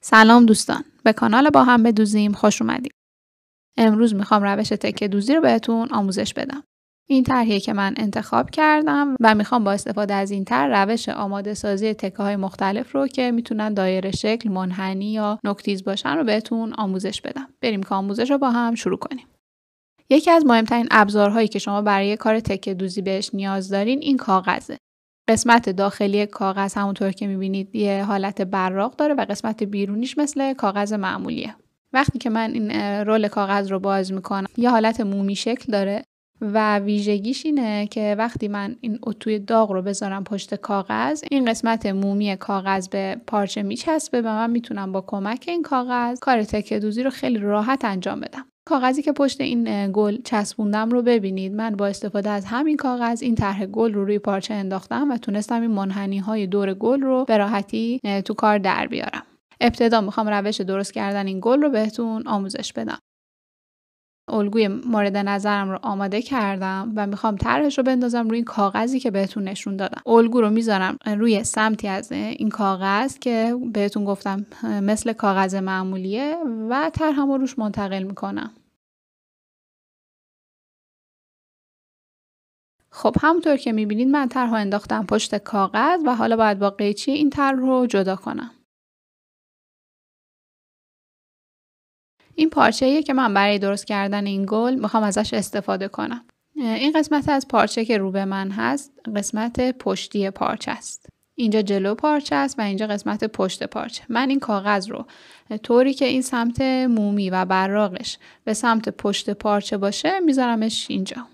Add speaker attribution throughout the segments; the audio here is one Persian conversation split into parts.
Speaker 1: سلام دوستان، به کانال با هم بدوزیم خوش اومدید. امروز میخوام روش تکه دوزی رو بهتون آموزش بدم. این طرحیه که من انتخاب کردم و میخوام با استفاده از این طرح روش آماده سازی تکه های مختلف رو که میتونن دایره شکل، منحنی یا نوک‌تیز باشن رو بهتون آموزش بدم. بریم که آموزش رو با هم شروع کنیم. یکی از مهمترین ابزارهایی که شما برای کار تکه دوزی بهش نیاز دارین این کاغذه. قسمت داخلی کاغذ همونطور که میبینید یه حالت براق داره و قسمت بیرونیش مثل کاغذ معمولیه. وقتی که من این رول کاغذ رو باز میکنم یه حالت مومی شکل داره و ویژگیش اینه که وقتی من این اتوی داغ رو بذارم پشت کاغذ این قسمت مومی کاغذ به پارچه میچسبه و من میتونم با کمک این کاغذ کار تکه دوزی رو خیلی راحت انجام بدم. کاغذی که پشت این گل چسبوندم رو ببینید. من با استفاده از همین کاغذ این طرح گل رو روی پارچه انداختم و تونستم این منحنی های دور گل رو به راحتی تو کار در بیارم. ابتدا میخوام روش درست کردن این گل رو بهتون آموزش بدم. الگوی مورد نظرم رو آماده کردم و میخوام طرحش رو بندازم روی کاغذی که بهتون نشون دادم. الگو رو میذارم روی سمتی از این کاغذ که بهتون گفتم مثل کاغذ معمولیه و طرحم رو روش منتقل میکنم. خب همونطور که میبینید من طرح رو انداختم پشت کاغذ و حالا باید با قیچی این طرح رو جدا کنم. این پارچه‌ایه که من برای درست کردن این گل میخوام ازش استفاده کنم. این قسمت از پارچه که رو به من هست قسمت پشتی پارچه است. اینجا جلو پارچه است و اینجا قسمت پشت پارچه. من این کاغذ رو طوری که این سمت مومی و براقش به سمت پشت پارچه باشه میذارمش اینجا.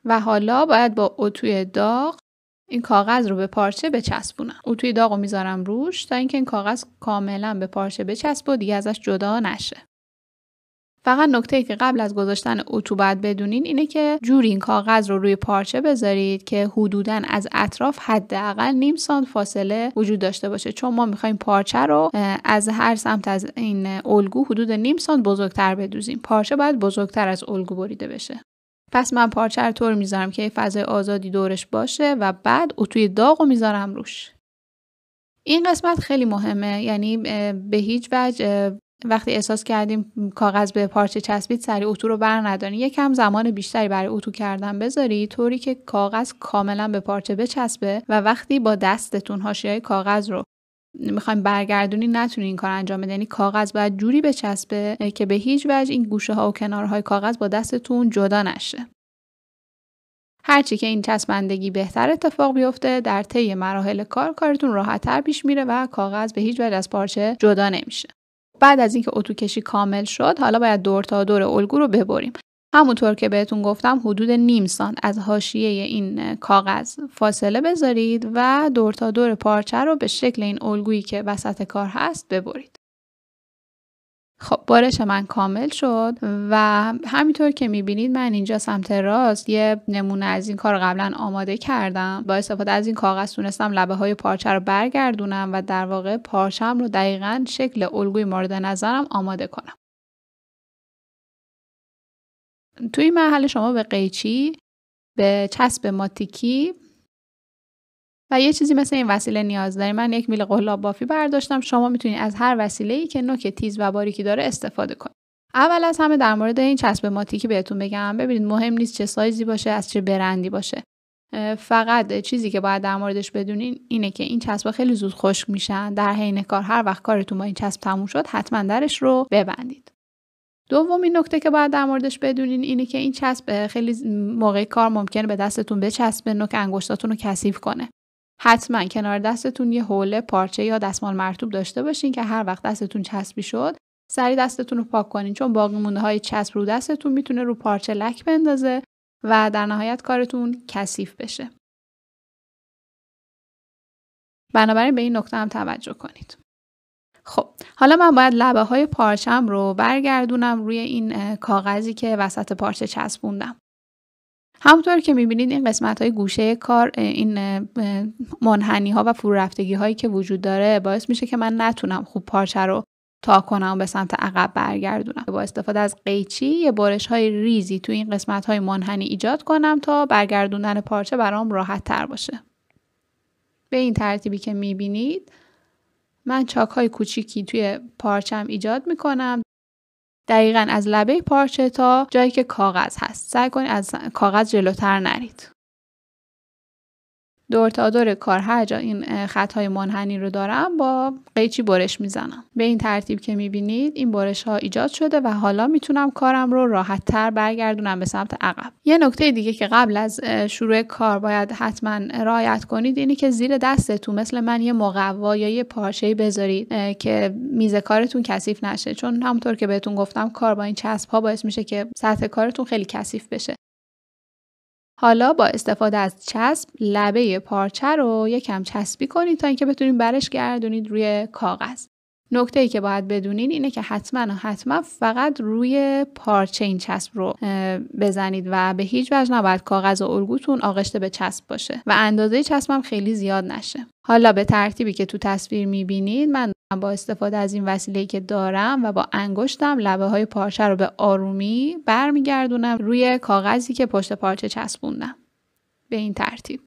Speaker 1: و حالا باید با اتوی داغ این کاغذ رو به پارچه بچسبونم. اتوی داغ رو میذارم روش تا اینکه این کاغذ کاملا به پارچه بچسبه و دیگه ازش جدا نشه. فقط نکته‌ای که قبل از گذاشتن اتو باید بدونین اینه که جوری این کاغذ رو روی پارچه بذارید که حدوداً از اطراف حداقل نیم سانت فاصله وجود داشته باشه، چون ما می‌خوایم پارچه رو از هر سمت از این الگو حدود نیم سانت بزرگتر بدوزیم. پارچه باید بزرگتر از الگو بریده بشه. پس من پارچه رو طور میذارم که فضای آزادی دورش باشه و بعد اتوی داغ رو میذارم روش. این قسمت خیلی مهمه، یعنی به هیچ وجه وقتی احساس کردیم کاغذ به پارچه چسبید سریع اتو رو بر ندارین. یکم زمان بیشتری برای اتو کردن بذارید طوری که کاغذ کاملا به پارچه بچسبه و وقتی با دستتون حاشیه‌های کاغذ رو میخوایم برگردونین نتونین این کار انجام بدین. یعنی کاغذ باید جوری بچسبه که به هیچ وجه این گوشه ها و کنارهای کاغذ با دستتون جدا نشه. هرچی که این چسبندگی بهتر اتفاق بیفته در طی مراحل کارتون راحت‌تر پیش میره و کاغذ به هیچ وجه از پارچه جدا نمیشه. بعد از اینکه اتو کشی کامل شد حالا باید دور تا دور الگو رو ببریم. همونطور که بهتون گفتم حدود نیم سانت از حاشیه این کاغذ فاصله بذارید و دور تا دور پارچه رو به شکل این الگویی که وسط کار هست ببرید. خب بارش من کامل شد و همینطور که میبینید من اینجا سمت راست یه نمونه از این کار قبلا آماده کردم. با استفاده از این کاغذ تونستم لبه های پارچه رو برگردونم و در واقع پارچم رو دقیقاً شکل الگوی مورد نظرم آماده کنم. توی این مرحله شما به قیچی، به چسب ماتیکی و یه چیزی مثل این وسیله نیاز دارید. من یک میل قلاب بافی برداشتم. شما میتونید از هر وسیله‌ای که نوک تیز و باریکی داره استفاده کنید. اول از همه در مورد این چسب ماتیکی بهتون بگم. ببینید مهم نیست چه سایزی باشه، از چه برندی باشه. فقط چیزی که باید در موردش بدونین اینه که این چسب‌ها خیلی زود خشک میشن. در حین کار هر وقت کارتون با این چسب تموم شد حتما درش رو ببندید. دومین نکته که باید در موردش بدونین اینه که این چسب خیلی موقع کار ممکنه به دستتون بچسبه، نوک انگشتاتون رو کثیف کنه. حتما کنار دستتون یه حوله، پارچه یا دستمال مرطوب داشته باشین که هر وقت دستتون چسبی شد سریع دستتون رو پاک کنین، چون باقی مونده های چسب رو دستتون میتونه رو پارچه لک بندازه و در نهایت کارتون کثیف بشه. بنابراین به این نکته هم توجه کنید. خب حالا من باید لبه های پارچم رو برگردونم روی این کاغذی که وسط پارچه چسبوندم. همونطور که میبینید این قسمت های گوشه کار، این منحنی ها و فرو رفتگی هایی که وجود داره باعث میشه که من نتونم خوب پارچه رو تا کنم و به سمت عقب برگردونم. با استفاده از قیچی یه برش های ریزی تو این قسمت های منحنی ایجاد کنم تا برگردوندن پارچه برام راحت تر باشه. به این ترتیبی که میبینید من چاک‌های کوچیکی توی پارچم ایجاد میکنم. دقیقاً از لبه پارچه تا جایی که کاغذ هست. سعی کنید از کاغذ جلوتر نرید. دور تا دور کار هر جا این خطهای منحنی رو دارم با قیچی برش میزنم. به این ترتیب که میبینید این برش ها ایجاد شده و حالا میتونم کارم رو راحت تر برگردونم به سمت عقب. یه نکته دیگه که قبل از شروع کار باید حتما رعایت کنید اینه که زیر دستتون مثل من یه مقوا یا یه پارچه‌ای بذارید که میز کارتون کثیف نشه، چون همونطور که بهتون گفتم کار با این چسب ها باعث میشه که سطح کارتون خیلی کثیف بشه. حالا با استفاده از چسب لبه پارچه رو یکم چسبی کنید تا اینکه بتونید برش گردونید روی کاغذ. نکته‌ای که باید بدونین اینه که حتما فقط روی پارچه این چسب رو بزنید و به هیچ وجه نباید کاغذ و الگوتون آغشته به چسب باشه و اندازه چسب هم خیلی زیاد نشه. حالا به ترتیبی که تو تصویر می‌بینید من با استفاده از این وسیله‌ای که دارم و با انگشتم لبه‌های پارچه رو به آرومی برمیگردونم روی کاغذی که پشت پارچه چسبوندم. به این ترتیب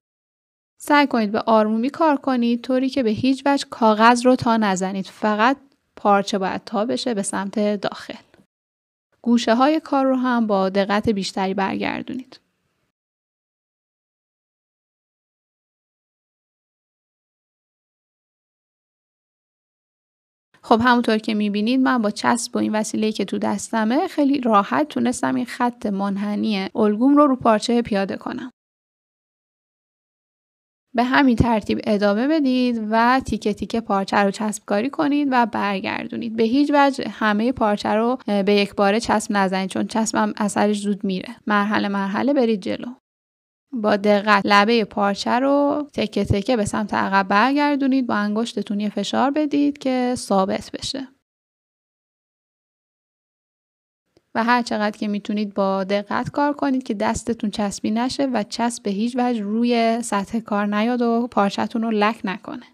Speaker 1: سعی کنید به آرومی کار کنید طوری که به هیچ وجه کاغذ رو تا نزنید. فقط پارچه باید تا بشه به سمت داخل. گوشه های کار رو هم با دقت بیشتری برگردونید. خب همونطور که میبینید من با چسب و این وسیله‌ای که تو دستمه خیلی راحت تونستم این خط منحنی الگوم رو پارچه پیاده کنم. به همین ترتیب ادامه بدید و تیکه تیکه پارچه رو چسب کاری کنید و برگردونید. به هیچ وجه همه پارچه رو به یک باره چسب نزنید چون چسب هم اثرش زود میره. مرحله مرحله برید جلو. با دقت لبه پارچه رو تکه تکه به سمت عقب برگردونید. با انگشتتون یه فشار بدید که ثابت بشه. و هر چقدر که میتونید با دقت کار کنید که دستتون چسبی نشه و چسب به هیچ وجه روی سطح کار نیاد و پارچه‌تون رو لک نکنه.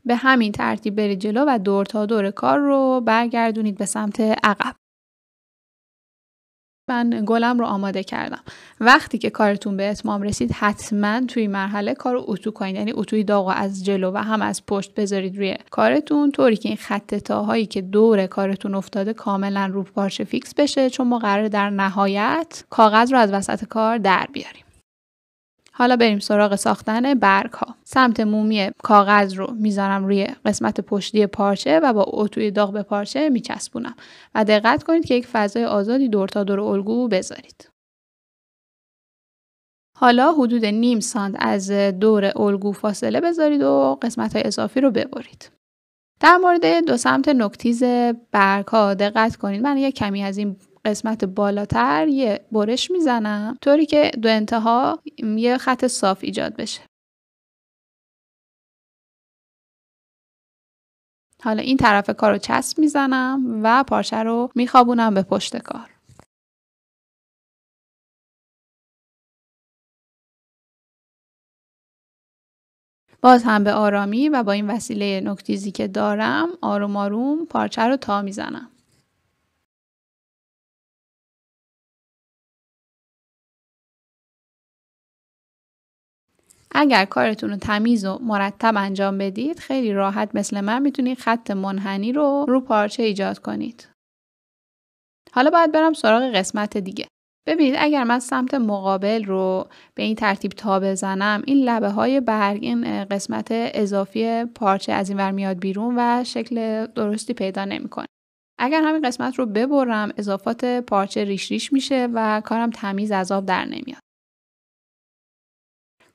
Speaker 1: به همین ترتیب برید جلو و دور تا دور کار رو برگردونید به سمت عقب. من گلم رو آماده کردم. وقتی که کارتون به اتمام رسید حتما توی مرحله کار رو اتو کنید، یعنی اتوی داغو از جلو و هم از پشت بذارید روی کارتون طوری که این خط تاهایی که دور کارتون افتاده کاملا رو پارچه فیکس بشه، چون ما قراره در نهایت کاغذ رو از وسط کار در بیاریم. حالا بریم سراغ ساختن برگ ها. سمت مومی کاغذ رو میذارم روی قسمت پشتی پارچه و با اتوی داغ به پارچه میچسبونم و دقت کنید که یک فضای آزادی دور تا دور الگو بذارید. حالا حدود نیم سانت از دور الگو فاصله بذارید و قسمت های اضافی رو ببرید. در مورد دو سمت نوک‌تیز برگ ها دقت کنید. من یک کمی از این قسمت بالاتر یه برش میزنم طوری که دو انتها یه خط صاف ایجاد بشه. حالا این طرف کار رو چسب میزنم و پارچه رو میخوابونم به پشت کار. باز هم به آرامی و با این وسیله نوک‌تیزی که دارم آروم آروم پارچه رو تا میزنم. اگر کارتون رو تمیز و مرتب انجام بدید خیلی راحت مثل من میتونید خط منحنی رو پارچه ایجاد کنید. حالا باید برم سراغ قسمت دیگه. ببینید اگر من سمت مقابل رو به این ترتیب تا بزنم این لبه های برگ این قسمت اضافی پارچه از این ور میاد بیرون و شکل درستی پیدا نمیکنه. اگر همین قسمت رو ببرم اضافات پارچه ریش ریش میشه و کارم تمیز از آب در نمیاد.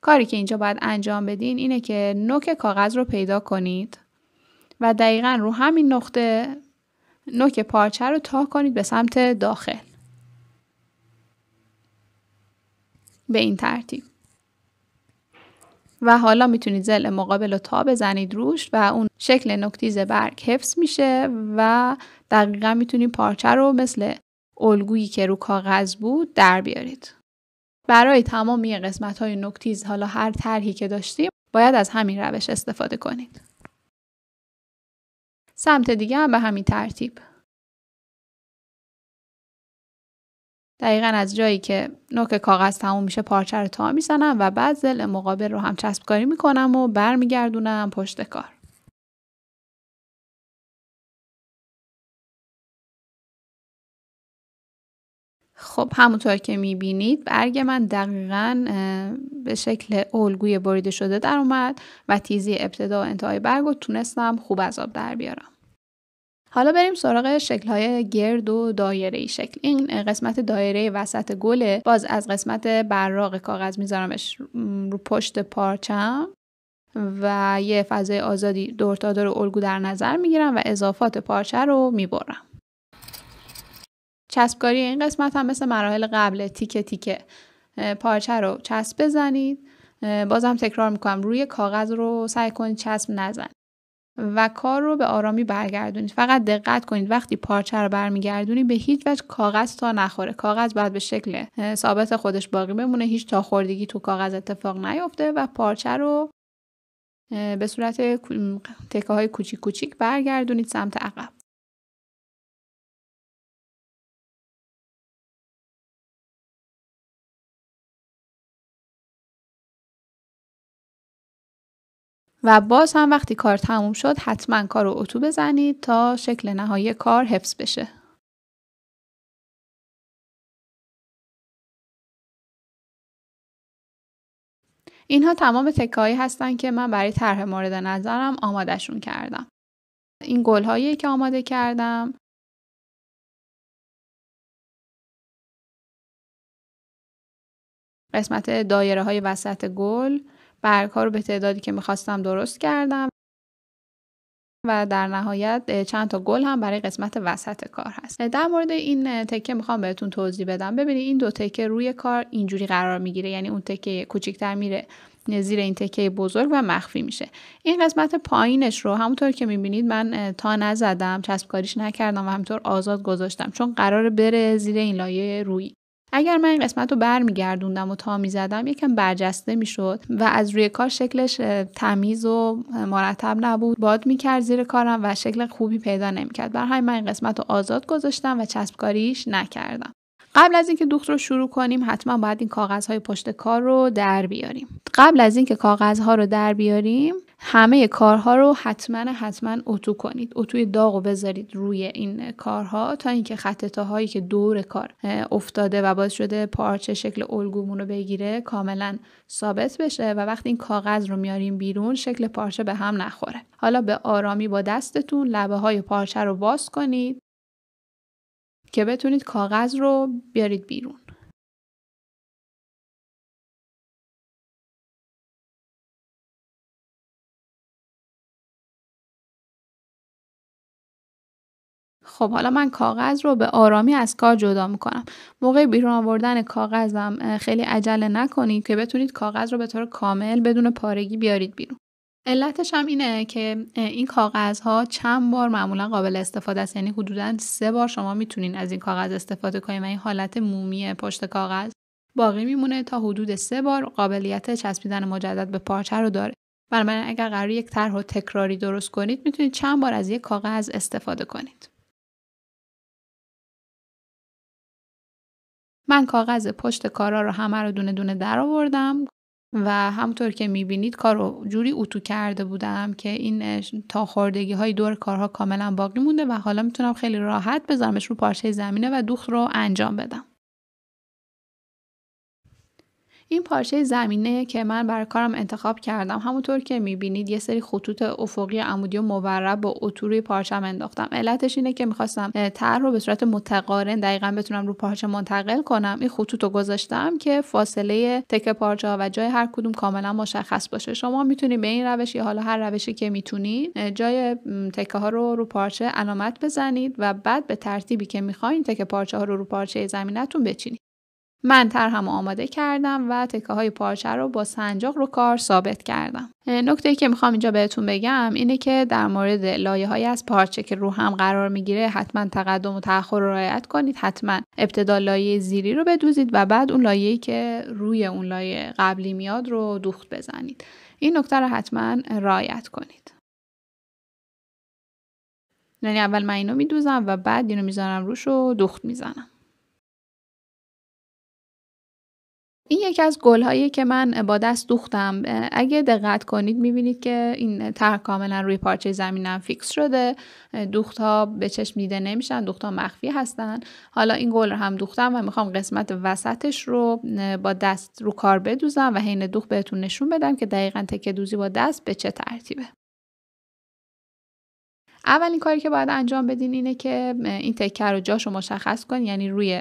Speaker 1: کاری که اینجا باید انجام بدین اینه که نوک کاغذ رو پیدا کنید و دقیقاً رو همین نقطه نوک پارچه رو تا کنید به سمت داخل. به این ترتیب. و حالا میتونید ضلع مقابل رو تا بزنید روش و اون شکل نوک‌تیز برگ حفظ میشه و دقیقاً میتونید پارچه رو مثل الگویی که رو کاغذ بود در بیارید. برای تمامی قسمت‌های نوک‌تیز حالا هر طرحی که داشتیم باید از همین روش استفاده کنید. سمت دیگه هم به همین ترتیب. دقیقاً از جایی که نوک کاغذ تموم میشه پارچه رو تا میزنم و بعد ضلع مقابل رو هم چسب کاری میکنم و برمیگردونم پشت کار. خب همونطور که میبینید برگ من دقیقاً به شکل الگوی بریده شده در اومد و تیزی ابتدا و انتهای برگ رو تونستم خوب از آب در بیارم. حالا بریم سراغ شکل‌های گرد و دایره‌ای شکل. این قسمت دایره وسط گله. باز از قسمت براق کاغذ میذارمش رو پشت پارچم و یه فضای آزادی دور تا دور الگو در نظر میگیرم و اضافات پارچه رو میبرم. چسبکاری این قسمت هم مثل مراحل قبل تیکه تیکه پارچه رو چسب بزنید. بازم تکرار میکنم روی کاغذ رو سعی کنید چسب نزنید و کار رو به آرامی برگردونید. فقط دقت کنید وقتی پارچه رو برمیگردونید به هیچ وجه کاغذ تا نخوره. کاغذ باید به شکل ثابت خودش باقی بمونه، هیچ تا خوردگی تو کاغذ اتفاق نیفته و پارچه رو به صورت تکه های کوچیک کوچیک برگردونید سمت عقب. و باز هم وقتی کار تموم شد حتما کار رو اتو بزنید تا شکل نهایی کار حفظ بشه. اینها تمام تکه‌هایی هستن که من برای طرح مورد نظرم آمادهشون کردم. این گل‌هایی که آماده کردم قسمت دایره‌های وسط گل، برگ‌ها رو به تعدادی که می‌خواستم درست کردم و در نهایت چند تا گل هم برای قسمت وسط کار هست. در مورد این تکه میخوام بهتون توضیح بدم. ببینید این دو تکه روی کار اینجوری قرار میگیره، یعنی اون تکه کوچیک‌تر میره زیر این تکه بزرگ و مخفی میشه. این قسمت پایینش رو همونطور که میبینید من تا نزدم، چسب کاریش نکردم و همونطور آزاد گذاشتم چون قراره بره زیر این لایه روی. اگر من این قسمت رو برمیگردوندم و تا میزدم یکم برجسته میشد و از روی کار شکلش تمیز و مرتب نبود، باد میکرد زیر کارم و شکل خوبی پیدا نمیکرد. برای همین من این قسمت رو آزاد گذاشتم و چسب کاریش نکردم. قبل از اینکه دوخت رو شروع کنیم حتما باید این کاغذهای پشت کار رو در بیاریم. قبل از اینکه کاغذها رو در بیاریم همه کارها رو حتما اتو کنید. اتوی داغ رو بذارید روی این کارها تا اینکه خط تاهایی که دور کار افتاده و باعث شده پارچه شکل الگومون رو بگیره کاملا ثابت بشه و وقتی این کاغذ رو میاریم بیرون شکل پارچه به هم نخوره. حالا به آرامی با دستتون لبه های پارچه رو باز کنید که بتونید کاغذ رو بیارید بیرون. خب حالا من کاغذ رو به آرامی از کار جدا میکنم. موقع بیرون آوردن کاغذم خیلی عجله نکنید که بتونید کاغذ رو به طور کامل بدون پارگی بیارید بیرون. علتش هم اینه که این کاغذها چند بار معمولا قابل استفاده است، یعنی حدوداً 3 بار شما میتونین از این کاغذ استفاده کنید و این حالت مومی پشت کاغذ باقی میمونه تا حدود 3 بار قابلیت چسبیدن مجدد به پارچه رو داره. بنابراین اگر قرار یک طرح رو تکراری درست کنید میتونید چند بار از یک کاغذ استفاده کنید. من کاغذ پشت کارا رو همه رو دونه دونه در آوردم و همونطور که میبینید کار رو جوری اتو کرده بودم که این تا خوردگی های دور کارها کاملا باقی مونده و حالا میتونم خیلی راحت بذارمش رو پارچه زمینه و دوخت رو انجام بدم. این پارچه زمینه که من برای کارم انتخاب کردم همونطور که میبینید یه سری خطوط افقی عمودی و مورب با اتو روی پارچم انداختم. علتش اینه که میخواستم طرح رو به صورت متقارن دقیقاً بتونم رو پارچه منتقل کنم. این خطوط رو گذاشتم که فاصله تکه پارچه ها و جای هر کدوم کاملا مشخص باشه. شما میتونید به این روش یا حالا هر روشی که میتونید جای تکه ها رو پارچه علامت بزنید و بعد به ترتیبی که میخواین تکه پارچه ها رو پارچه زمینتون بچینید. من طرحم رو آماده کردم و تکه های پارچه رو با سنجاق رو کار ثابت کردم. نکته‌ای که میخوام اینجا بهتون بگم اینه که در مورد لایه‌هایی از پارچه که رو هم قرار میگیره حتما تقدم و تأخر رو رعایت کنید. حتما ابتدا لایه زیری رو بدوزید و بعد اون لایه‌ای که روی اون لایه قبلی میاد رو دوخت بزنید. این نکته رو حتما رعایت کنید. یعنی اول من اینو میدوزم و بعد اینو میذارم روش و دوخت میزنم. این یکی از گل‌هایی که من با دست دوختم. اگه دقت کنید می‌بینید که این طرح کاملا روی پارچه زمینم فیکس شده. دوخت‌ها به چشم دیده نمیشن، دوخت‌ها مخفی هستن. حالا این گل رو هم دوختم و میخوام قسمت وسطش رو با دست رو کار بدوزم و حین دوخت بهتون نشون بدم که دقیقاً تکه دوزی با دست به چه ترتیبه. اولین کاری که باید انجام بدین اینه که این تکه رو جاشو مشخص کنید، یعنی روی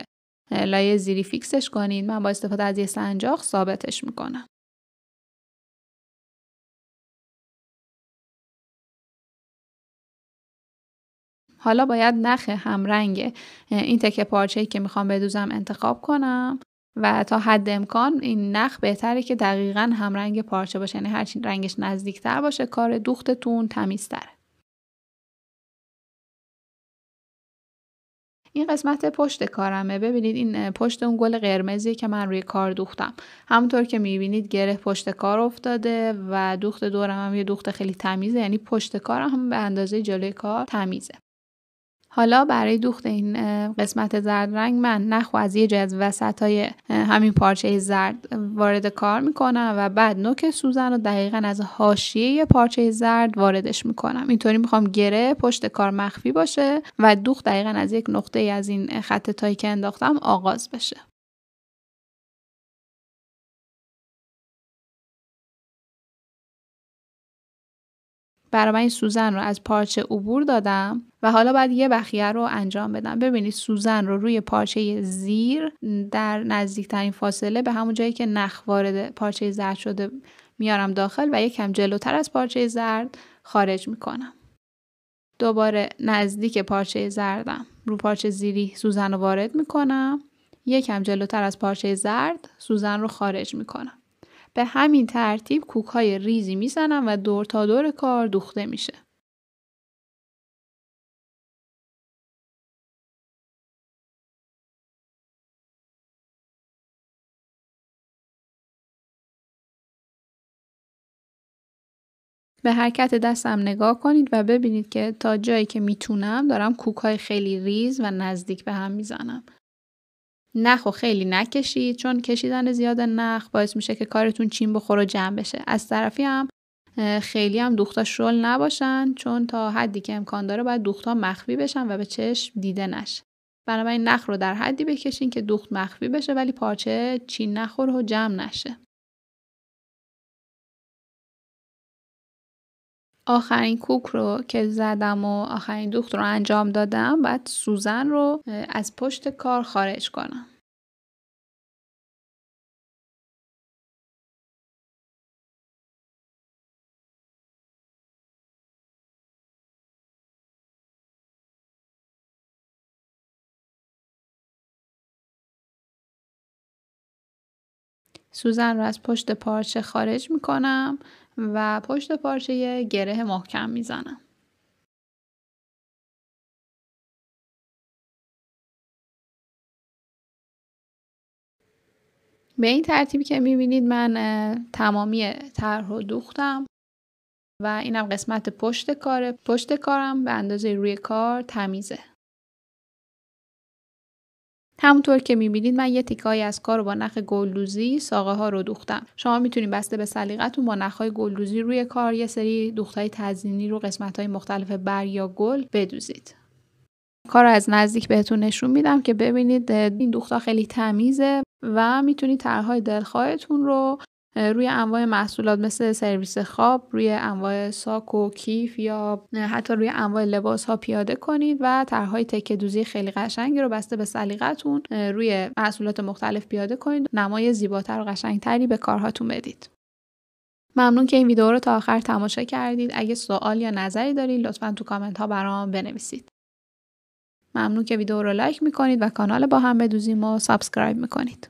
Speaker 1: لایه زیری فیکسش کنید. من با استفاده از یه سنجاق ثابتش میکنم. حالا باید نخ همرنگ این تکه پارچه‌ای که میخوام بدوزم انتخاب کنم و تا حد امکان این نخ بهتره که دقیقاً همرنگ پارچه باشه، یعنی هرچی رنگش نزدیکتر باشه کار دوختتون تمیزتره. این قسمت پشت کارمه. ببینید این پشت اون گل قرمزیه که من روی کار دوختم. همونطور که میبینید گره پشت کار افتاده و دوخت دورم هم یه دوخت خیلی تمیزه، یعنی پشت کارم هم به اندازه جلوی کار تمیزه. حالا برای دوخت این قسمت زرد رنگ من نخو از یه جای از وسطای همین پارچه زرد وارد کار میکنم و بعد نوک سوزن رو دقیقاً از حاشیه پارچه زرد واردش میکنم. اینطوری میخوام گره پشت کار مخفی باشه و دوخت دقیقاً از یک نقطه از این خط تایی که انداختم آغاز بشه. برای من این سوزن رو از پارچه عبور دادم و حالا باید یه بخیه رو انجام بدم. ببینید سوزن رو روی پارچه زیر در نزدیکترین فاصله به همون جایی که نخ وارد پارچه زرد شده میارم داخل و یکم جلوتر از پارچه زرد خارج میکنم. دوباره نزدیک پارچه زردم رو پارچه زیری سوزن رو وارد میکنم. یکم جلوتر از پارچه زرد سوزن رو خارج میکنم. به همین ترتیب کوک‌های ریزی میزنم و دور تا دور کار دوخته میشه. به حرکت دستم نگاه کنید و ببینید که تا جایی که میتونم دارم کوک‌های خیلی ریز و نزدیک به هم میزنم. نخو خیلی نکشید، چون کشیدن زیاد نخ باعث میشه که کارتون چین بخوره و جمع بشه. از طرفی هم خیلی هم دوختا شل نباشن، چون تا حدی که امکان داره باید دوختا مخفی بشن و به چشم دیده نشه. بنابراین نخ رو در حدی بکشین که دوخت مخفی بشه ولی پارچه چین نخوره و جمع نشه. آخرین کوک رو که زدم و آخرین دوخت رو انجام دادم، بعد سوزن رو از پشت کار خارج کنم. سوزن رو از پشت پارچه خارج میکنم و پشت پارچه یه گره محکم میزنم. به این ترتیبی که میبینید من تمامی طرح رو دوختم و اینم قسمت پشت کاره. پشت کارم به اندازه روی کار تمیزه. همونطور که میبینید من یه تیکه‌ای از کار رو با نخ گلدوزی ساقه ها رو دوختم. شما میتونید بسته به سلیقتون با نخ‌های گلدوزی روی کار یه سری دوختای تزیینی رو قسمت‌های مختلف برگ یا گل بدوزید. کار رو از نزدیک بهتون نشون میدم که ببینید این دوخت‌ها خیلی تمیزه و میتونید طرح‌های دلخواهتون رو روی انواع محصولات مثل سرویس خواب، روی انواع ساک و کیف یا حتی روی انواع لباس‌ها پیاده کنید و طرح‌های تکه دوزی خیلی قشنگی رو بسته به سلیقتون روی محصولات مختلف پیاده کنید. نمای زیباتر و قشنگتری به کارهاتون بدید. ممنون که این ویدیو رو تا آخر تماشا کردید. اگه سوال یا نظری دارید لطفاً تو کامنت‌ها برام بنویسید. ممنون که ویدیو رو لایک میکنید و کانال با هم بدوزیم و سابسکرایب میکنید.